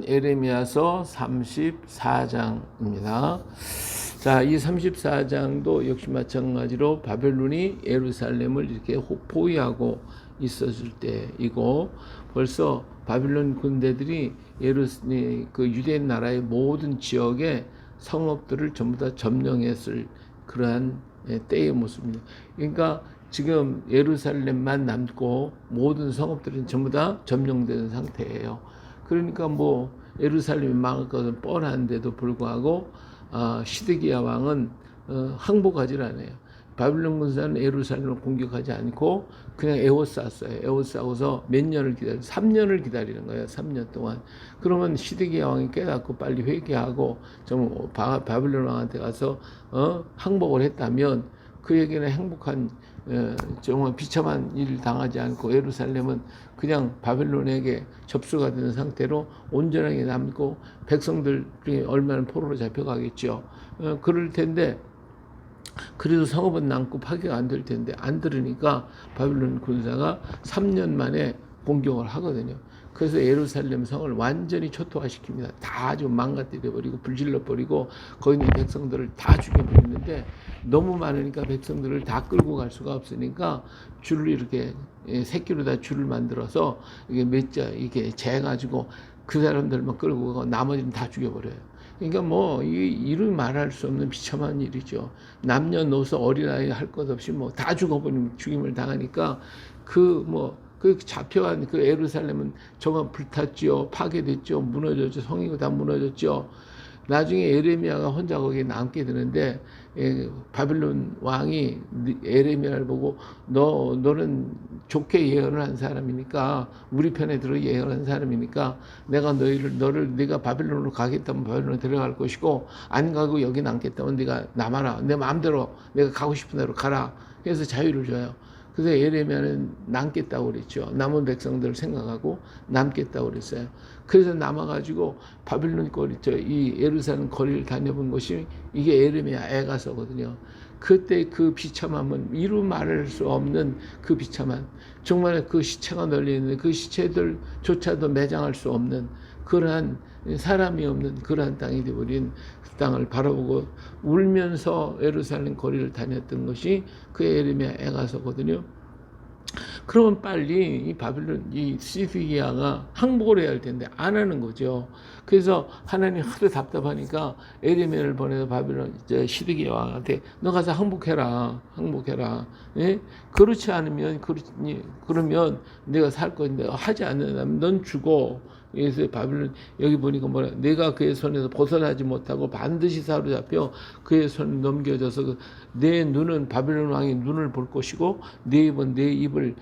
에레미야서 34장입니다. 자, 이 34장도 역시 마찬가지로 바벨론이 예루살렘을 이렇게 포위하고 있었을 때이고, 벌써 바벨론 군대들이 그 유대 나라의 모든 지역의 성읍들을 전부 다 점령했을 그러한 때의 모습입니다. 그러니까 지금 예루살렘만 남고 모든 성읍들은 전부 다 점령된 상태예요. 그러니까 뭐 예루살렘이 망할 것은 뻔한데도 불구하고 시드기야 왕은 항복하지 않아요. 바빌론 군사는 예루살렘을 공격하지 않고 그냥 에워쌌어요. 에워싸고서 몇 년을 3년을 기다리는 거예요. 3년 동안. 그러면 시드기야 왕이 깨닫고 빨리 회개하고 좀 바빌론 왕한테 가서 항복을 했다면 그에게는 행복한 정말 비참한 일을 당하지 않고 예루살렘은 그냥 바벨론에게 접수가 되는 상태로 온전하게 남고 백성들이 얼마나 포로로 잡혀가겠죠. 그럴 텐데 그래도 성읍은 남고 파괴가 안 될 텐데 안 들으니까 바벨론 군사가 3년 만에 공격을 하거든요. 그래서 예루살렘 성을 완전히 초토화시킵니다. 다 아주 망가뜨려버리고 불질러버리고 거기 있는 백성들을 다 죽여버리는데 너무 많으니까 백성들을 다 끌고 갈 수가 없으니까 줄을 이렇게 새끼로 다 줄을 만들어서 이게 이게 재가지고 그 사람들만 끌고 가고 나머지는 다 죽여버려요. 그러니까 뭐 이름 말할 수 없는 비참한 일이죠. 남녀노소 어린아이 할 것 없이 뭐 다 죽임을 당하니까 그 잡혀간 그 예루살렘은 정말 불탔지요. 파괴됐죠. 무너졌죠. 성이 다 무너졌죠. 나중에 에레미야가 혼자 거기에 남게 되는데 바빌론 왕이 에레미야를 보고 너는 좋게 예언을 한 사람이니까 우리 편에 들어 예언한 사람이니까 내가 네가 바빌론으로 가겠다면 바빌론으로 데려갈 것이고 안 가고 여기 남겠다면 네가 남아라. 내 마음대로 내가 가고 싶은 대로 가라. 그래서 자유를 줘요. 그래서 에레미야는 남겠다고 그랬죠. 남은 백성들을 생각하고 남겠다고 그랬어요. 그래서 남아가지고 바빌론 이 예루살렘 거리를 다녀본 것이 이게 에레미야 에가서거든요. 그때 그 비참함은 이루 말할 수 없는 그 비참한, 정말 그 시체가 널려있는 그 시체들조차도 매장할 수 없는 그러한 사람이 없는 그러한 땅이 되어버린 그 땅을 바라보고 울면서 예루살렘 거리를 다녔던 것이 그 에레미야 에가서거든요. 그러면 빨리 이 바빌론, 이 시드기야가 항복을 해야 할 텐데 안 하는 거죠. 그래서 하나님 하도 답답하니까 에레미야를 보내서 바빌론 시드기야 왕한테 너 가서 항복해라. 예? 그렇지 않으면 그러면 내가 살 건데 하지 않는다면 넌 죽어. 그래서 바빌론 여기 보니까 뭐라, 내가 그의 손에서 벗어나지 못하고 반드시 사로잡혀 그의 손에 넘겨져서 내 눈은 바빌론 왕의 눈을 볼 것이고 내 입은 내 입을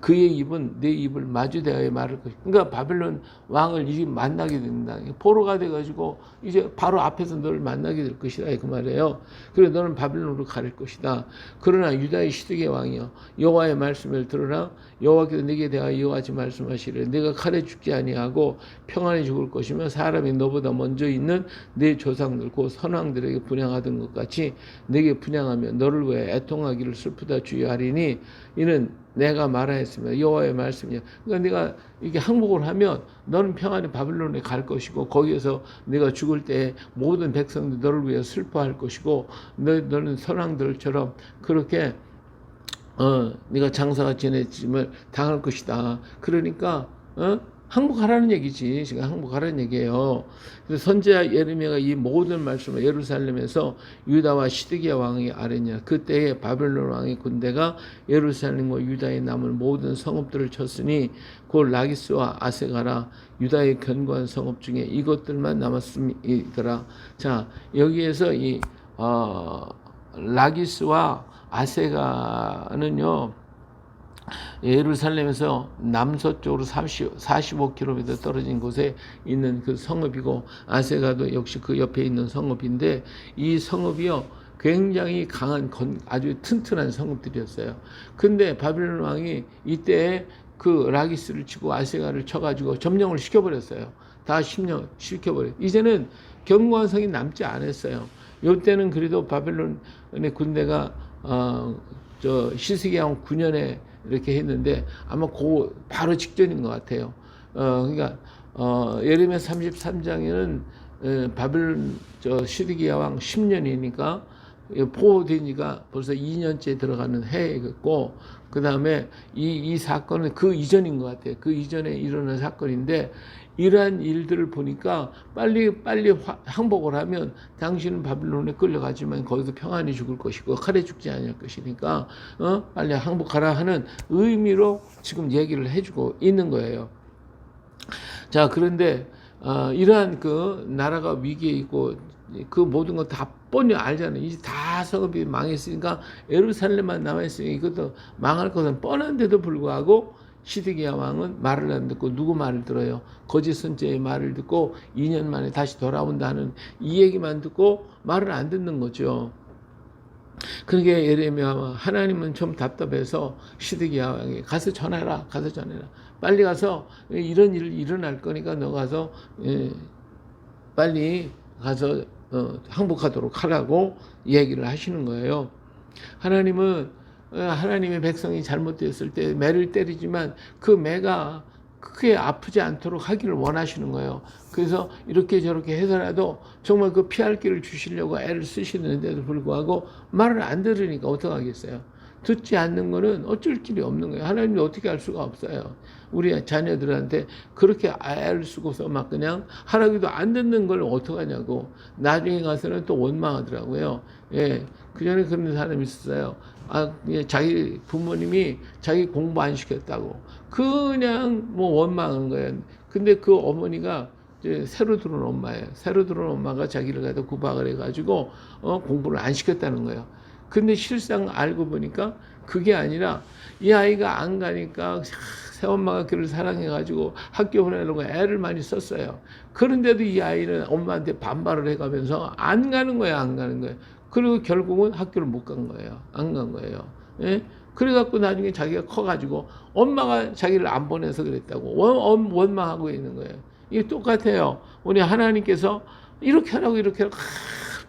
그의 입은 내 입을 마주대하여 말할 것이다. 그러니까 바빌론 왕을 이제 만나게 된다. 포로가 돼가지고 이제 바로 앞에서 너를 만나게 될 것이다. 그 말이에요. 그래 너는 바빌론으로 갈 것이다. 그러나 유다의 시드기야 왕이여 여호와의 말씀을 들으라. 여호와께서 네게 대하여 이와 같이 말씀하시기를 내가 칼에 죽지 아니하고 평안에 죽을 것이며 사람이 너보다 먼저 있는 내 조상들 곧 선왕들에게 분향하던 것 같이 내게 분향하며 너를 위해 애통하기를 슬프다 주의하리니 이는 내가 말하였으며 여호와의 말씀이야. 그러니까 내가 이게 항복을 하면 너는 평안히 바빌론에 갈 것이고 거기에서 내가 죽을 때 모든 백성들 너를 위해 슬퍼할 것이고 너는 선왕들처럼 그렇게 네가 장사가 지내짐을 당할 것이다. 그러니까 항복하라는 얘기지. 지금 항복하라는 얘기예요. 그래서 선지자 예레미야가 이 모든 말씀을 예루살렘에서 유다와 시드기야 왕이 아뢰냐. 그때에 바벨론 왕의 군대가 예루살렘과 유다에 남은 모든 성읍들을 쳤으니 곧 라기스와 아세가라 유다의 견고한 성읍 중에 이것들만 남았음이더라. 자, 여기에서 이 라기스와 아세가는요. 예루살렘에서 남서쪽으로 45km 떨어진 곳에 있는 그 성읍이고 아세가도 역시 그 옆에 있는 성읍인데 이 성읍이요 굉장히 강한 아주 튼튼한 성읍들이었어요. 근데 바빌론 왕이 이때 그 라기스를 치고 아세가를 쳐가지고 점령을 시켜버렸어요. 다 시켜버려요. 이제는 견고한 성이 남지 않았어요. 이때는 그래도 바빌론의 군대가 시스기야 9년에 이렇게 했는데 아마 바로 직전인 것 같아요. 그러니까 예레미야 33장에는 바벨론 시드기야 왕 10년이니까 포로된 지가 벌써 2년째 들어가는 해였고, 그 다음에 이 사건은 그 이전인 것 같아요. 그 이전에 일어난 사건인데, 이러한 일들을 보니까 빨리 항복을 하면 당신은 바빌론에 끌려가지만 거기서 평안히 죽을 것이고 칼에 죽지 않을 것이니까 빨리 항복하라 하는 의미로 지금 얘기를 해주고 있는 거예요. 자, 그런데 이러한 그 나라가 위기에 있고 그 모든 거 다 뻔히 알잖아요. 이제 다 성읍이 망했으니까 예루살렘만 남아있으니 이것도 망할 것은 뻔한데도 불구하고 시드기야 왕은 말을 안 듣고 누구 말을 들어요? 거짓 선지자의 말을 듣고 2년 만에 다시 돌아온다는 이 얘기만 듣고 말을 안 듣는 거죠. 그러게 예레미야 하나님은 좀 답답해서 시드기야 왕에게 가서 전해라. 빨리 가서 이런 일 일어날 거니까 너 가서 빨리 가서 항복하도록 하라고 얘기를 하시는 거예요. 하나님은 하나님의 백성이 잘못되었을 때 매를 때리지만 그 매가 크게 아프지 않도록 하기를 원하시는 거예요. 그래서 이렇게 저렇게 해서라도 정말 그 피할 길을 주시려고 애를 쓰시는데도 불구하고 말을 안 들으니까 어떡하겠어요. 듣지 않는 거는 어쩔 길이 없는 거예요. 하나님이 어떻게 할 수가 없어요. 우리 자녀들한테 그렇게 애를 쓰고서 막 그냥 하라기도 안 듣는 걸 어떡하냐고. 나중에 가서는 또 원망하더라고요. 예, 그 전에 그런 사람이 있었어요. 자기 부모님이 자기 공부 안 시켰다고 그냥 뭐 원망한 거예요. 근데 그 어머니가 이제 새로 들어온 엄마예요. 새로 들어온 엄마가 자기를 갖다 구박을 해가지고 공부를 안 시켰다는 거예요. 근데 실상 알고 보니까 그게 아니라 이 아이가 안 가니까 새엄마가 그를 사랑해가지고 학교 보내려고 애를 많이 썼어요. 그런데도 이 아이는 엄마한테 반발을 해가면서 안 가는 거예요. 그리고 결국은 학교를 못 간 거예요. 안 간 거예요. 예? 그래갖고 나중에 자기가 커가지고 엄마가 자기를 안 보내서 그랬다고 원망하고 있는 거예요. 이게 똑같아요. 우리 하나님께서 이렇게 하라고 그렇게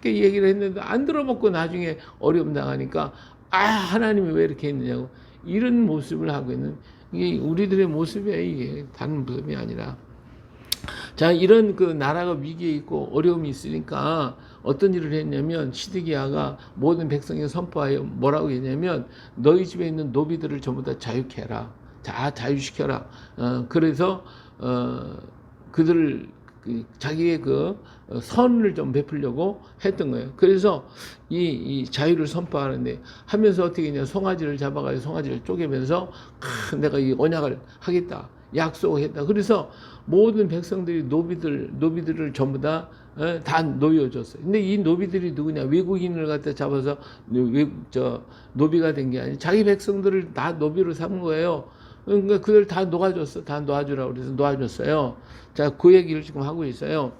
얘기를 했는데 안 들어먹고 나중에 어려움 당하니까 하나님이 왜 이렇게 했느냐고 이런 모습을 하고 있는 이게 우리들의 모습이에요. 이게 다른 모습이 아니라. 자, 이런 그 나라가 위기에 있고 어려움이 있으니까 어떤 일을 했냐면 시드기야가 모든 백성에 선포하여 뭐라고 했냐면 너희 집에 있는 노비들을 전부 다 자유케 해라. 자유시켜라. 그래서 그들을 자기의 그 선을 좀 베풀려고 했던 거예요. 그래서 이 자유를 선포하는데 하면서 어떻게 했냐, 송아지를 잡아가지고 송아지를 쪼개면서 내가 이 언약을 하겠다, 약속하겠다. 그래서 모든 백성들이 노비들을 전부 다 놓여줬어요. 근데 이 노비들이 누구냐? 외국인을 갖다 잡아서 노비가 된 게 아니라 자기 백성들을 다 노비로 삼은 거예요. 그러니까 그들 다 놓아줬어. 다 놓아주라고 그래서 놓아줬어요. 자, 그 얘기를 지금 하고 있어요.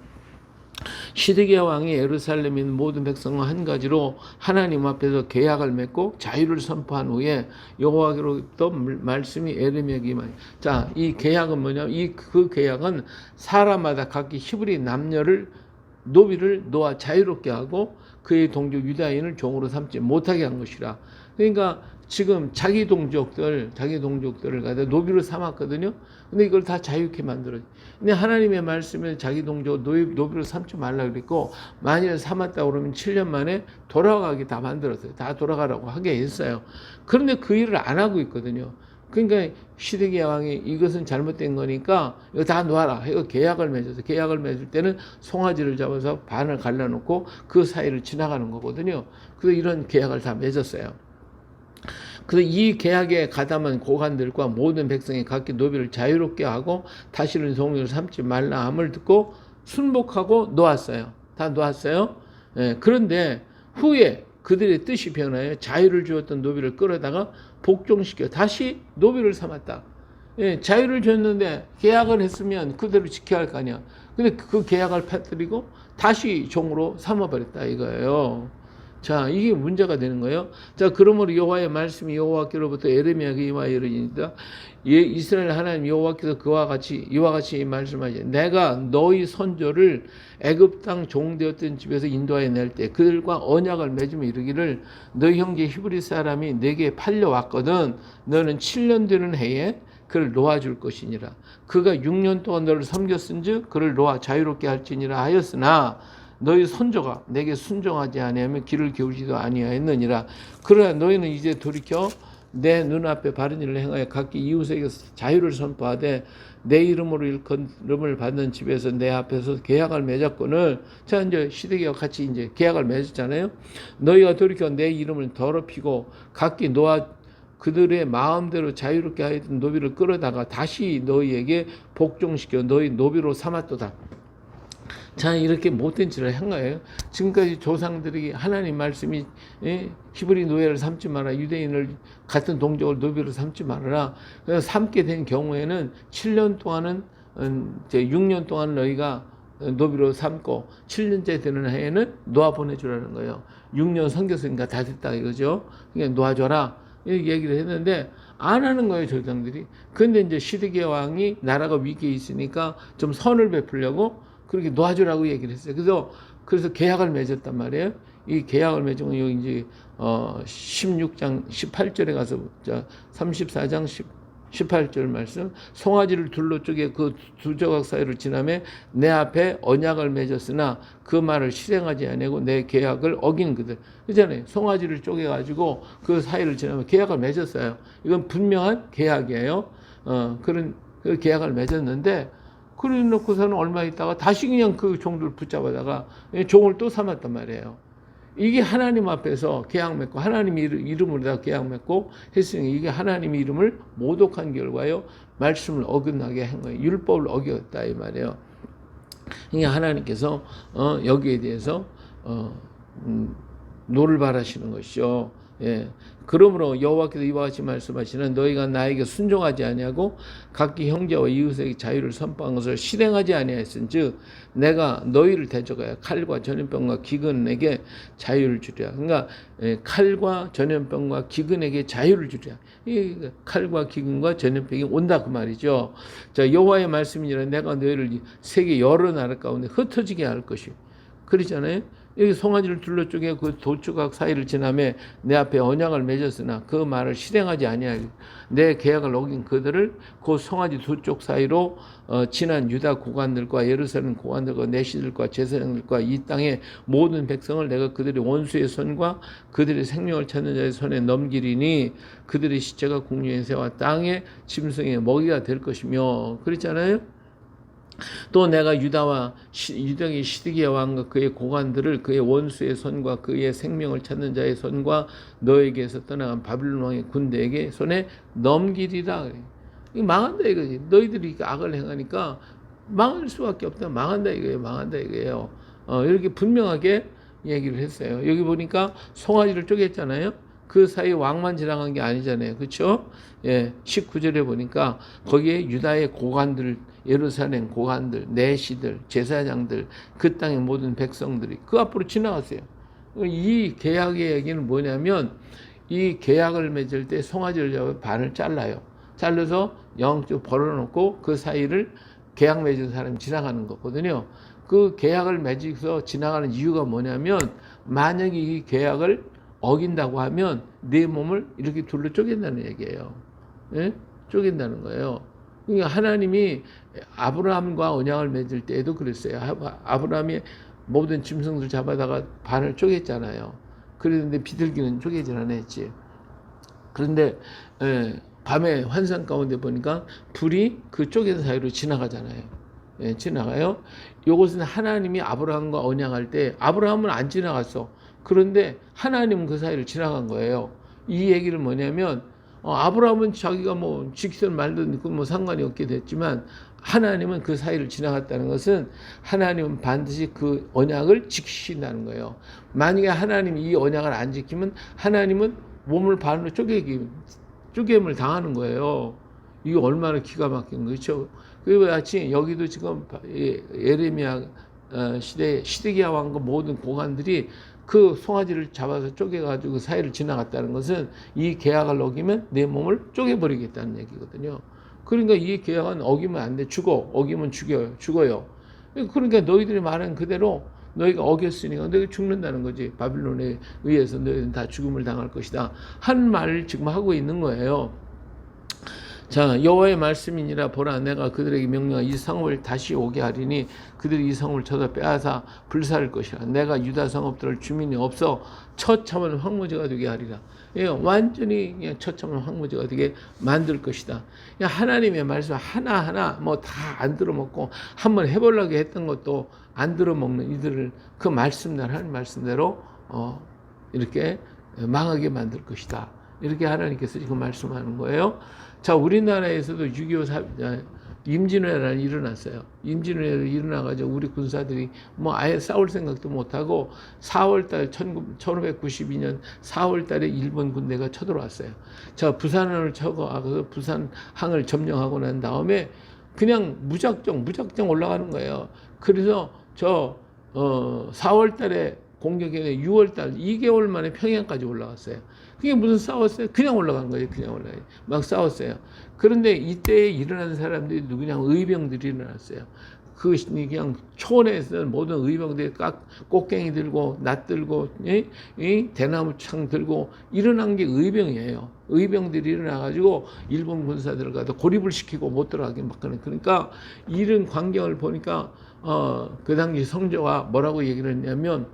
시드기야 왕이 예루살렘에 있는 모든 백성과 한 가지로 하나님 앞에서 계약을 맺고 자유를 선포한 후에 여호와께로부터 말씀이 예레미야에게 임하니. 자, 이 계약은 뭐냐? 그 계약은 사람마다 각기 히브리 남녀를 노비를 놓아 자유롭게 하고 그의 동족 유다인을 종으로 삼지 못하게 한 것이라. 그러니까 지금 자기 동족들을 갖다 노비로 삼았거든요. 근데 이걸 다 자유케 만들어요. 근데 하나님의 말씀에 자기 동족 노비로 삼지 말라 그랬고, 만일 삼았다 그러면 7년 만에 돌아가게 다 만들었어요. 다 돌아가라고 하게 했어요. 그런데 그 일을 안 하고 있거든요. 그러니까 시드기야 왕이 이것은 잘못된 거니까 이거 다 놓아라. 이거 계약을 맺을 때는 송아지를 잡아서 반을 갈라놓고 그 사이를 지나가는 거거든요. 그래서 이런 계약을 다 맺었어요. 그래서 이 계약에 가담한 고관들과 모든 백성이 각기 노비를 자유롭게 하고 다시는 종류를 삼지 말라 함을 듣고 순복하고 놓았어요. 다 놓았어요. 예, 그런데 후에 그들의 뜻이 변하여 자유를 주었던 노비를 끌어다가 복종시켜 다시 노비를 삼았다. 예, 자유를 줬는데 계약을 했으면 그대로 지켜야 할 거 아니야. 근데 그 계약을 패뜨리고 다시 종으로 삼아버렸다 이거예요. 자, 이게 문제가 되는 거예요. 자, 그러므로 여호와의 말씀이 여호와께로부터 예레미야에게 임하여 이르니라. 이스라엘 하나님 여호와께서 이와 같이 말씀하시되 내가 너희 선조를 애굽 땅 종되었던 집에서 인도하여 낼 때 그들과 언약을 맺으며 이르기를 너희 형제 히브리 사람이 내게 팔려왔거든 너는 7년 되는 해에 그를 놓아줄 것이니라. 그가 6년 동안 너를 섬겼은즉 그를 놓아 자유롭게 할지니라 하였으나 너희 손조가 내게 순종하지 아니하면 귀를 기울이지도 아니하였느니라. 그러나 너희는 이제 돌이켜 내 눈앞에 바른 일을 행하여 각기 이웃에게 자유를 선포하되 내 이름으로 일컬음을 받는 집에서 내 앞에서 계약을 맺었거늘. 자, 이제 시드기와 같이 이제 계약을 맺었잖아요. 너희가 돌이켜 내 이름을 더럽히고 각기 놓아 그들의 마음대로 자유롭게 하였던 노비를 끌어다가 다시 너희에게 복종시켜 너희 노비로 삼았도다. 자, 이렇게 못된 짓을 한 거예요. 지금까지 조상들이 하나님 말씀이 히브리 노예를 삼지 마라, 유대인을 같은 동족을 노비로 삼지 말아라. 그래서 삼게 된 경우에는 7년 동안은 이제 6년 동안 너희가 노비로 삼고 7년째 되는 해에는 놓아 보내주라는 거예요. 6년 섬겼으니까 다 됐다 이거죠. 그냥 놓아줘라 이렇게 얘기를 했는데 안 하는 거예요, 조상들이. 근데 이제 시드기야 왕이 나라가 위기에 있으니까 좀 선을 베풀려고 그렇게 놓아주라고 얘기를 했어요. 그래서 계약을 맺었단 말이에요. 이 계약을 맺은 건 여기 이제 16장 18절에 가서 34장 18절 말씀. 송아지를 둘러 쪼개 그 두 조각 사이를 지나매 내 앞에 언약을 맺었으나 그 말을 실행하지 아니하고 내 계약을 어긴 그들. 그잖아요. 송아지를 쪼개 가지고 그 사이를 지나면 계약을 맺었어요. 이건 분명한 계약이에요. 그런 그 계약을 맺었는데 그래 놓고서는 얼마 있다가 다시 그냥 그 종들을 붙잡아다가 종을 또 삼았단 말이에요. 이게 하나님 앞에서 계약 맺고 하나님 이름으로다 계약 맺고 했으니 이게 하나님 이름을 모독한 결과요. 말씀을 어긋나게 한 거예요. 율법을 어겼다 이 말이에요. 그러니까 하나님께서 여기에 대해서 노를 바라시는 것이죠. 예. 그러므로 여호와께서 이와 같이 말씀하시는 너희가 나에게 순종하지 아니하고 각기 형제와 이웃에게 자유를 선포한 것을 실행하지 아니하였은즉 내가 너희를 대적하여 칼과 전염병과 기근에게 자유를 주리라. 그러니까 칼과 전염병과 기근에게 자유를 주리라. 이 칼과 기근과 전염병이 온다 그 말이죠. 자, 여호와의 말씀이니라. 내가 너희를 세계 여러 나라 가운데 흩어지게 할 것이. 그러잖아요. 여기 송아지를 둘러 쪼개 그 도조각 사이를 지나매 내 앞에 언약을 맺었으나 그 말을 실행하지 아니하고 내 계약을 어긴 그들을 그 송아지 두 쪽 사이로 지난 유다 고관들과 예루살렘 고관들과 내시들과 제사장들과 이 땅의 모든 백성을 내가 그들의 원수의 손과 그들의 생명을 찾는 자의 손에 넘기리니 그들의 시체가 공중의 새와 땅의 짐승의 먹이가 될 것이며. 그랬잖아요. 또 내가 유다의 시드기야 왕과 그의 고관들을 그의 원수의 손과 그의 생명을 찾는 자의 손과 너에게서 떠나간 바빌론 왕의 군대에게 손에 넘기리라. 이거 망한다 이거지. 너희들이 악을 행하니까 망할 수밖에 없다. 망한다 이거예요. 망한다 이거예요. 이렇게 분명하게 얘기를 했어요. 여기 보니까 송아지를 쪼갰잖아요. 그 사이 왕만 지나간 게 아니잖아요. 그렇죠? 예, 19절에 보니까 거기에 유다의 고관들, 예루살렘 고관들, 내시들, 제사장들, 그 땅의 모든 백성들이 그 앞으로 지나갔어요. 이 계약의 얘기는 뭐냐면 이 계약을 맺을 때 송아지를 잡아 반을 잘라요. 잘라서 영적 벌어놓고 그 사이를 계약 맺은 사람이 지나가는 거거든요. 그 계약을 맺어서 지나가는 이유가 뭐냐면 만약에 이 계약을 어긴다고 하면 내 몸을 이렇게 둘러 쪼갠다는 얘기예요. 예? 쪼갠다는 거예요. 그러니까 하나님이 아브라함과 언약을 맺을 때에도 그랬어요. 아브라함이 모든 짐승들 잡아다가 반을 쪼갰잖아요. 그랬는데 비둘기는 쪼개질 않았지. 그런데 밤에 환상 가운데 보니까 불이 그 쪼갠 사이로 지나가잖아요. 예, 지나가요. 이것은 하나님이 아브라함과 언약할 때 아브라함은 안 지나갔어. 그런데 하나님은 그 사이를 지나간 거예요. 이 얘기를 뭐냐면 아브라함은 자기가 뭐 지키든 말든 그 뭐 상관이 없게 됐지만 하나님은 그 사이를 지나갔다는 것은 하나님은 반드시 그 언약을 지키신다는 거예요. 만약에 하나님이 이 언약을 안 지키면 하나님은 몸을 반으로 쪼개임을 당하는 거예요. 이게 얼마나 기가 막힌 거죠. 그리고 같이 여기도 지금 예레미야 시대 시드기야 왕과 모든 고관들이 그 송아지를 잡아서 쪼개가지고 그 사이를 지나갔다는 것은 이 계약을 어기면 내 몸을 쪼개버리겠다는 얘기거든요. 그러니까 이 계약은 어기면 안 돼. 어기면 죽어요. 그러니까 너희들이 말한 그대로 너희가 어겼으니까 너희가 죽는다는 거지. 바빌론에 의해서 너희는 다 죽음을 당할 것이다. 한 말을 지금 하고 있는 거예요. 자, 여호와의 말씀이니라. 보라, 내가 그들에게 명령한 이 성읍을 다시 오게 하리니 그들이 이 성읍을 쳐서 빼앗아 불사를 것이라. 내가 유다 성읍들을 주민이 없어 처참한 황무지가 되게 하리라. 예, 완전히 그냥 처참한 황무지가 되게 만들 것이다. 하나님의 말씀 하나하나 뭐 다 안 들어먹고 한번 해보려고 했던 것도 안 들어먹는 이들을 그 말씀대로, 하나님 말씀대로 이렇게 망하게 만들 것이다. 이렇게 하나님께서 지금 말씀하는 거예요. 자, 우리나라에서도 6.25 임진왜란이 일어났어요. 임진왜란이 일어나가지고 우리 군사들이 뭐 아예 싸울 생각도 못하고 4월달 1592년 4월달에 일본 군대가 쳐들어왔어요. 자, 부산을 쳐가서 부산항을 점령하고 난 다음에 그냥 무작정 올라가는 거예요. 그래서 4월달에 공격에 6월달 2개월 만에 평양까지 올라갔어요. 그게 무슨 싸웠어요? 그냥 올라간 거예요. 그냥 올라가요. 막 싸웠어요. 그런데 이때 일어난 사람들이 그냥 의병들이 일어났어요. 그것이 그냥 초원에서 모든 의병들이 꽃갱이 들고 낫 들고 대나무 창 들고 일어난 게 의병이에요. 의병들이 일어나가지고 일본 군사들을 가서 고립을 시키고 못 들어가게 막 그러니까 이런 광경을 보니까 그 당시 성조가 뭐라고 얘기를 했냐면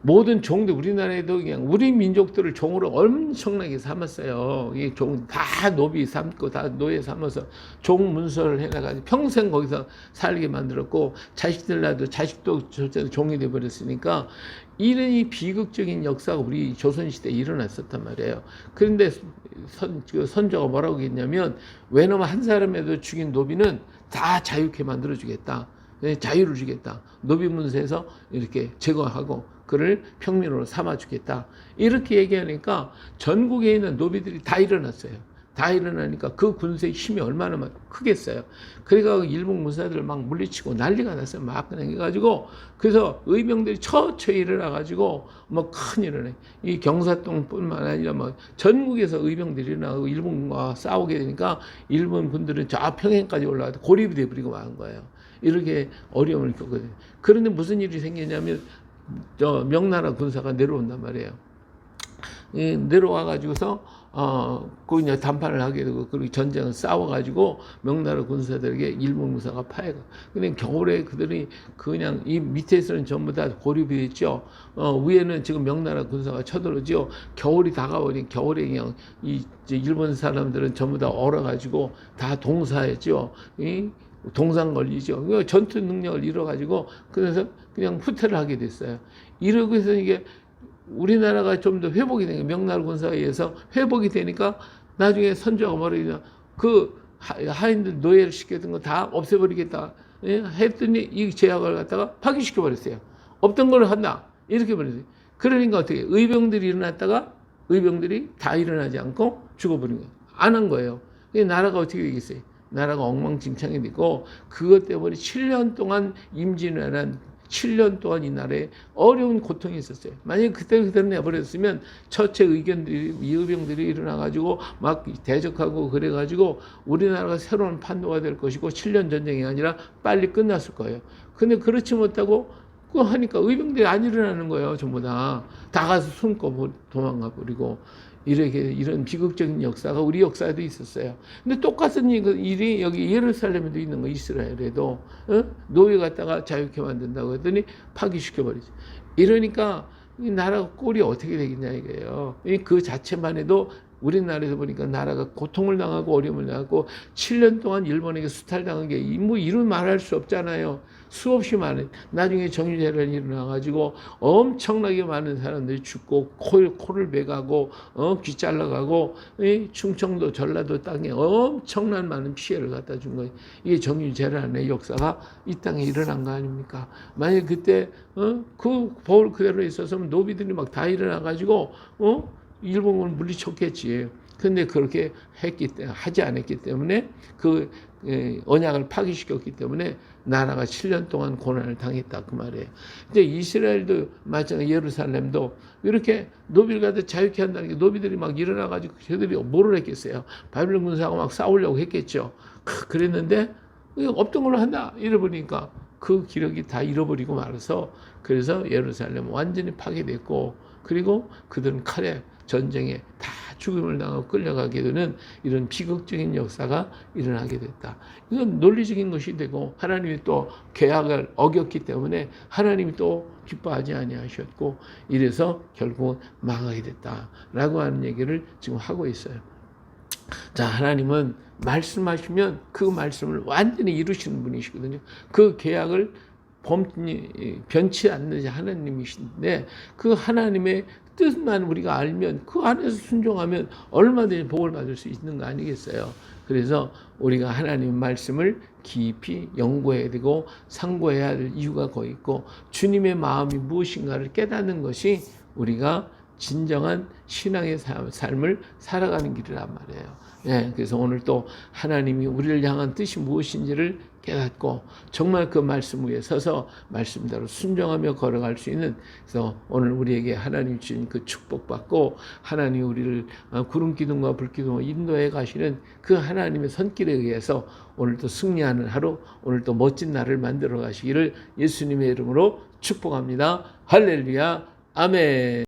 모든 종들, 우리나라에도 그냥 우리 민족들을 종으로 엄청나게 삼았어요. 이 종 다 노비 삼고 다 노예 삼아서 종 문서를 해나가지고 평생 거기서 살게 만들었고 자식들 낳아도 자식도 종이 돼버렸으니까 이런 이 비극적인 역사가 우리 조선시대에 일어났었단 말이에요. 그런데 선조가 뭐라고 했냐면 왜냐면 한 사람에도 죽인 노비는 다 자유케 만들어주겠다. 자유를 주겠다. 노비 문서에서 이렇게 제거하고 그를 평민으로 삼아주겠다. 이렇게 얘기하니까 전국에 있는 노비들이 다 일어났어요. 다 일어나니까 그 군수의 힘이 얼마나 크겠어요. 그래가 일본 군사들을 막 물리치고 난리가 났어요. 막 그냥 해가지고 그래서 의병들이 처처 일어나가지고 뭐 큰일을 해. 이 경사동뿐만 아니라 뭐 전국에서 의병들이 일어나고 일본과 싸우게 되니까 일본 군들은 저 평양까지 올라가서 고립이 돼버리고 만 거예요. 이렇게 어려움을 겪거든요. 그런데 무슨 일이 생기냐면 명나라 군사가 내려온단 말이에요. 내려와가지고서 그 이제 담판을 하게 되고 그리고 전쟁을 싸워가지고 명나라 군사들에게 일본 군사가 파해가. 근데 겨울에 그들이 그냥 이 밑에서는 전부 다 고립이 됐죠. 위에는 지금 명나라 군사가 쳐들어오죠. 겨울이 다가오니 겨울에 그냥 일본 사람들은 전부 다 얼어가지고 다 동사했죠. 동상 걸리죠. 전투 능력을 잃어가지고 그래서 그냥 후퇴를 하게 됐어요. 이러고 해서 이게 우리나라가 좀 더 회복이 되니까 명나라 군사에 의해서 회복이 되니까 나중에 선조가 뭐라냐 그 하인들 노예를 시켰던 거 다 없애버리겠다 했더니 이 제약을 갖다가 파기시켜 버렸어요. 없던 걸 한다 이렇게 버렸어요. 그러니까 어떻게 의병들이 일어났다가 의병들이 다 일어나지 않고 죽어버린 거예요. 안 한 거예요. 나라가 어떻게 되겠어요? 나라가 엉망진창이 되고 그것 때문에 7년 동안 임진왜란 7년 동안 이 나라에 어려운 고통이 있었어요. 만약에 그대로 내버렸으면 처체 의견들이 의병들이 일어나가지고 막 대적하고 그래가지고 우리나라가 새로운 판도가 될 것이고 7년 전쟁이 아니라 빨리 끝났을 거예요. 근데 그렇지 못하고 그거 하니까 의병들이 안 일어나는 거예요. 전부 다 가서 숨고 도망가 버리고 이런 비극적인 역사가 우리 역사에도 있었어요. 근데 똑같은 일이 여기 예루살렘에도 있는 거, 이스라엘에도 노예 갖다가 자유케 만든다고 했더니 파기시켜버리죠. 이러니까 이 나라 꼴이 어떻게 되겠냐 이거예요. 그 자체만 해도 우리나라에서 보니까 나라가 고통을 당하고 어려움을 당하고 7년 동안 일본에게 수탈당한 게 뭐 이런 말할 수 없잖아요. 수없이 많은 나중에 정유재란이 일어나가지고 엄청나게 많은 사람들이 죽고 코를 베가고 귀 잘라가고 충청도 전라도 땅에 엄청난 많은 피해를 갖다 준 거예요. 이게 정유재란의 역사가 이 땅에 일어난 거 아닙니까? 만약 그때 그 볼 그대로 있었으면 노비들이 막 다 일어나가지고 일본을 물리쳤겠지. 근데 그렇게 하지 않았기 때문에 그 언약을 파기시켰기 때문에 나라가 7년 동안 고난을 당했다 그 말이에요. 이제 이스라엘도 마찬가지 예루살렘도 이렇게 노비를 갖다 자유케 한다는 게 노비들이 막 일어나가지고 저들이 뭐를 했겠어요. 바빌론 군사하고 막 싸우려고 했겠죠. 그랬는데 없던 걸로 한다 이러버리니까 그 기력이 다 잃어버리고 말아서 그래서 예루살렘은 완전히 파괴됐고 그리고 그들은 칼에 전쟁에 다 죽음을 당하고 끌려가게 되는 이런 비극적인 역사가 일어나게 됐다. 이건 논리적인 것이 되고 하나님이 또 계약을 어겼기 때문에 하나님이 또 기뻐하지 아니하셨고 이래서 결국은 망하게 됐다라고 하는 얘기를 지금 하고 있어요. 자, 하나님은 말씀하시면 그 말씀을 완전히 이루시는 분이시거든요. 그 계약을 변치 않는 하나님이신데 그 하나님의 뜻만 우리가 알면 그 안에서 순종하면 얼마든지 복을 받을 수 있는 거 아니겠어요? 그래서 우리가 하나님의 말씀을 깊이 연구해야 되고 상고해야 할 이유가 거기 있고 주님의 마음이 무엇인가를 깨닫는 것이 우리가 진정한 신앙의 삶을 살아가는 길이란 말이에요. 예, 그래서 오늘 또 하나님이 우리를 향한 뜻이 무엇인지를 깨닫고 정말 그 말씀 위에 서서 말씀대로 순종하며 걸어갈 수 있는, 그래서 오늘 우리에게 하나님 주신 그 축복받고 하나님 우리를 구름 기둥과 불 기둥으로 인도해 가시는 그 하나님의 손길에 의해서 오늘도 승리하는 하루, 오늘도 멋진 날을 만들어 가시기를 예수님의 이름으로 축복합니다. 할렐루야, 아멘.